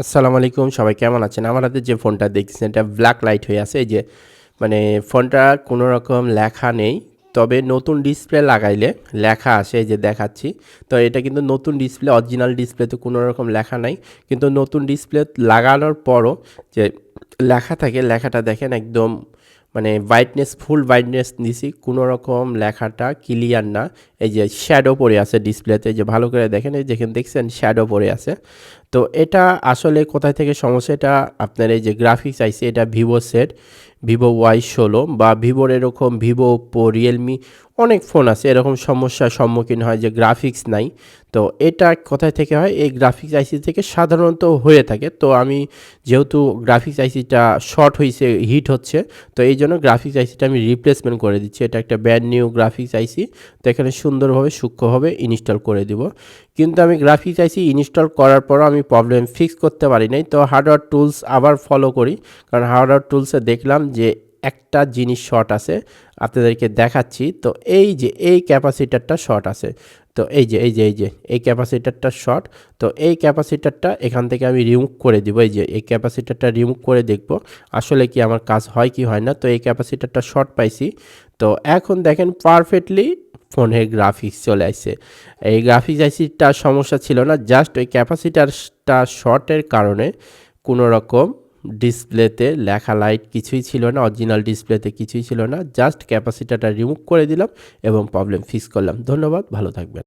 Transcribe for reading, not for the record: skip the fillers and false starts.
আসসালামু আলাইকুম, সবাই কেমন আছেন? আমার হাতে যে ফোনটা দেখতেছেন এটা ব্ল্যাক লাইট হয়ে আছে। এই যে মানে ফোনটা কোনো রকম লেখা নেই। তবে নতুন ডিসপ্লে লাগাইলে লেখা আসে, এই যে দেখাচ্ছি। তো এটা কিন্তু নতুন ডিসপ্লে, অরিজিনাল ডিসপ্লেতে কোনো রকম লেখা নাই। কিন্তু নতুন ডিসপ্লে লাগানোর পরও যে লেখা থাকে, লেখাটা দেখেন একদম মানে ব্রাইটনেস, ফুল ব্রাইটনেস দিছি, কোনো রকম লেখাটা ক্লিয়ার না। এই যে শ্যাডো পড়ে আছে ডিসপ্লেতে, যে ভালো করে দেখেন, এই যেখানে দেখছেন শ্যাডো পড়ে আছে। তো এটা আসলে কোথায় থেকে সমস্যা? এটা আপনার এই যে গ্রাফিক্স আইসি, এটা ভিভো সেট, ভিভো Y16 বা ভিভোর এরকম ভিভো, ওপ্পো, রিয়েলমি অনেক ফোন আছে এরকম সমস্যার সম্মুখীন হয় যে গ্রাফিক্স নাই। তো এটা কোথায় থেকে হয়? এই গ্রাফিক্স আইসি থেকে সাধারণত হয়ে থাকে। তো আমি যেহেতু গ্রাফিক্স আইসিটা শর্ট হয়েছে, হিট হচ্ছে, তো এই জন্য গ্রাফিক্স আইসিটা আমি রিপ্লেসমেন্ট করে দিচ্ছি। এটা একটা ব্র্যান্ড নিউ গ্রাফিক্স আইসি। তো এখানে সুন্দরভাবে সূক্ষ্মভাবে ইনস্টল করে দিব। কিন্তু আমি গ্রাফিক্স আইসি ইনস্টল করার পরও আমি প্রবলেম ফিক্স করতে পারি নাই। তো হার্ডওয়্যার টুলস আবার ফলো করি, কারণ হার্ডওয়্যার টুলসে দেখলাম যে একটা জিনিস শর্ট আছে, আপনাদেরকে দেখাচ্ছি। তো এই যে এই ক্যাপাসিটারটা শর্ট আছে। তো এই ক্যাপাসিটারটা শর্ট। তো এই ক্যাপাসিটারটা এখান থেকে আমি রিমুভ করে দিব। এই যে এই ক্যাপাসিটারটা রিমুভ করে দেখব আসলে কি আমার কাজ হয় কি হয় না। তো এই ক্যাপাসিটারটা শর্ট পাইছি। তো এখন দেখেন পারফেক্টলি ফোনের গ্রাফিক্স চলে আসছে। এই গ্রাফিক্স আইসিটা সমস্যা ছিল না, জাস্ট ওই ক্যাপাসিটারটা শর্টের কারণে কোনো রকম ডিসপ্লেতে লেখা লাইট কিছুই ছিল না, অরিজিনাল ডিসপ্লেতে কিছুই ছিল না। জাস্ট ক্যাপাসিটারটা রিমুভ করে দিলাম এবং প্রবলেম ফিক্স করলাম। ধন্যবাদ, ভালো থাকবেন।